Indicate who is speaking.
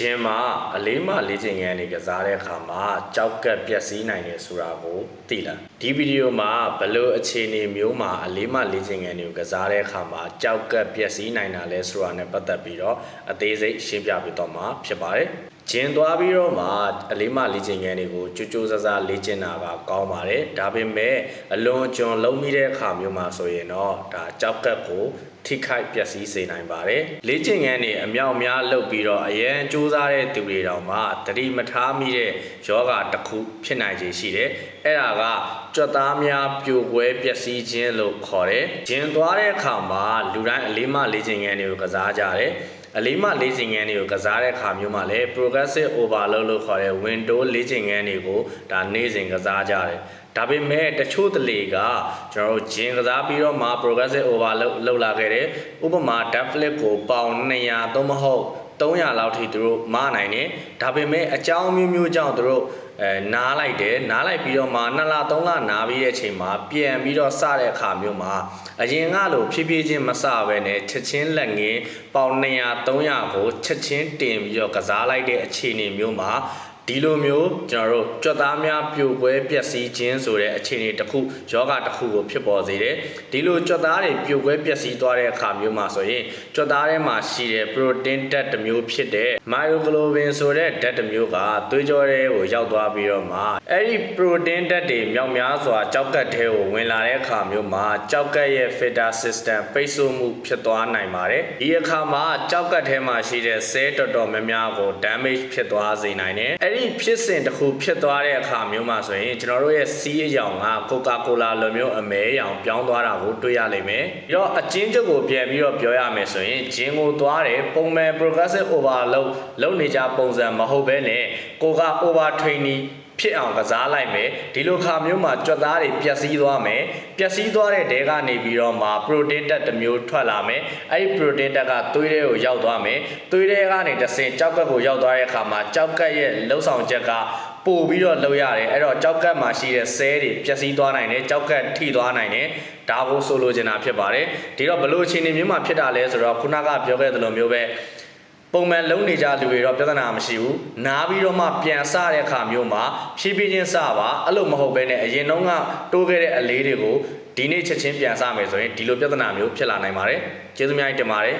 Speaker 1: ဂျင်မှာအလေးမှလေ့ကျင့်ခန်းတွေကစားတဲ့အခါမှာကြောက်ကပ်ပျက်စီးနိုင်တယ်ဆိုတာကိုသိလားဒီဗီဒီယိုမှာဘယ်လိုအခြေအနေမျိုးမှာအလေးမှလေ့ကျင့်ခန်းတွေကိုကစားတဲ့အခါမှာကြောက်ကပ်ပျက်စီးနိုင်တာလဲဆိုတာနဲ့ပတ်သက်ပြီးတော့အသေးစိတ်ရှင်းပြပေးတော့မှာဖြစ်ပါတယ်ဂျင်သွားပြီးတော့မှအလေးမှလေ့ကျင့်ခန်းတွေကိုကြိုးကြိုးစားစားလေ့ကျင့်တာကကောင်းပါတယ်ဒါပေမဲ့အလွန်ကျွံလုံးမိတဲ့အခါမျိုးမှာဆိုရင်တော့ဒါကြောက်ကပ်ကိုထိခိုက်ပျက်စီးစေနိုင်ပါတယ်လေ့ကျင့်ခန်းတွေအမြောက်များလုပ်ပြီးတော့အရန်စူးစမ်းတဲ့သူတွေတောင်မှသတိမထားမိတဲ့ယောဂတစ်ခုဖြစ်နိုင်ခြေရှိတယ်အဲ့ဒါကကြွက်သားများပြိုကွဲပျက်စီးခြင်းလို့ခေါ်တယ်ဂျင်သွားတဲ့အခါမှာလူတိုင်းအလေးမှလေ့ကျင့်ခန်းတွေကိုကစားကြတယ်အလေးမှလေ့ကျင့်ခန်းတွေကိုကစားတဲ့အခါမျိုးမှာလည်း progressive overload လို့ခေါ်တဲ့ window လေ့ကျင့်ခန်းတွေကိုဒါနေ့စဉ်ကစားကြတယ်ဒါပေမဲ့တချို့တလေကကျွန်တော်တို့ဂျင်ကစားပြီးတော့မှ progressive overload လောက်လာခဲ့တယ်ဥပမာ deadlift ကိုပေါင်200သို့မဟုတ်300လောက်ထိသူတို့မနိုင်တယ်ဒါပေမဲ့အကြောင်းမျိုးမျိုးကြောင့်သူတို့နားလိုက်တယ်နားလိုက်ပြီးတော့မှ2လ3လနားပြီးတဲ့အချိန်မှာပြန်ပြီးတော့စတဲ့အခါမျိုးမှာအရင်ကလိုဖြည်းဖြည်းချင်းမစပဲနဲ့ချက်ချင်းလက်ငင်းပေါင်200 300ကိုချက်ချင်းတင်ပြီးတော့ကစားလိုက်တဲ့အခြေအနေမျိုးမှာဒီလိုမျိုးကျွန်တော်တို့ကြွက်သားများပြိုကွဲပျက်စီးခြင်းဆိုတဲ့အခြေအနေတစ်ခုယောဂတစ်ခုကိုဖြစ်ပေါ်စေတယ်ဒီလိုကြွက်သားတွေပြိုကွဲပျက်စီးသွားတဲ့အခါမျိုးမှာဆိုရင်ကြွက်သားထဲမှာရှိတဲ့ protein ဓာတ်တစ်မျိုးဖြစ်တဲ့ myoglobin ဆိုတဲ့ဓာတ်တစ်မျိုးကသွေးကြောထဲကိုရောက်သွားပြီးတော့မှအဲ့ဒီ protein ဓာတ်တွေမြောက်များစွာကြောက်ကပ်ထဲကိုဝင်လာတဲ့အခါမျိုးမှာကြောက်ကပ်ရဲ့ filter system ပိတ်ဆို့မှုဖြစ်သွားနိုင်ပါတယ်ဒီအခါမှာကြောက်ကပ်ထဲမှာရှိတဲ့ cell တော်တော်များများကို damage ဖြစ်သွားစေနိုင်တယ်အဲ့ဒီဖြစ်စဉ်တစ်ခုဖြစ်သွားတဲ့အခါမျိုးမှာဆိုရင်ကျွန်တော်တို့ရဲ့စီးအယောင်က Coca-Cola လိုမျိုးအမဲရောင်ပြောင်းသွားတာကိုတွေ့ရလိမ့်မယ်ပြီးတော့အချင်းချုပ်ကိုပြန်ပြီးတော့ပြောရမယ်ဆိုရင်ဂျင်ကိုသွားတယ်ပုံမှန် progressive overload လုပ်နေကြပုံစံမဟုတ်ဘဲနဲ့ကိုက over trainingဖြစ်အောင်ကစားလိုက်မယ်ဒီလိုခါမျိုးမှာကြွက်သားတွေပျက်စီးသွားမယ်ပျက်စီးသွားတဲ့တဲကနေပြီးတော့မှ protein ဓာတ်တစ်မျိုးထွက်လာမယ်အဲ့ဒီ protein ဓာတ်ကသွေးထဲကိုရောက်သွားမယ်သွေးထဲကနေတစ်ဆင့်ကြောက်ကပ်ကိုရောက်သွားတဲ့အခါမှာကြောက်ကပ်ရဲ့လှုပ်ဆောင်ချက်ကပို့ပြီးတော့လှုပ်ရတယ်အဲ့တော့ကြောက်ကပ်မှာရှိတဲ့ cell တွေပျက်စီးသွားနိုင်တယ်ကြောက်ကပ်ထိသွားနိုင်တယ်ဒါကိုဆိုလိုချင်တာဖြစ်ပါတယ်ဒီတော့ဘလို့အခြေအနေမျိုးမှာဖြစ်တာလဲဆိုတော့ခုနကပြောခဲ့သလိုမျိုးပဲပုံမှန်လုံးနေကြလူတွေတော့ပြဿနာမရှိဘူးနားပြီးတော့မှပြန်စတဲ့အခါမျိုးမှာဖြည်းဖြည်းချင်းစပါအဲ့လိုမဟုတ်ဘဲနဲ့အရင်တုန်းကတိုးခဲ့တဲ့အလေးတွေကိုဒီနေ့ချက်ချင်းပြန်စမယ်ဆိုရင်ဒီလိုပြဿနာမျိုးဖြစ်လာနိုင်ပါတယ်ကျေးဇူးများတင်ပါတယ်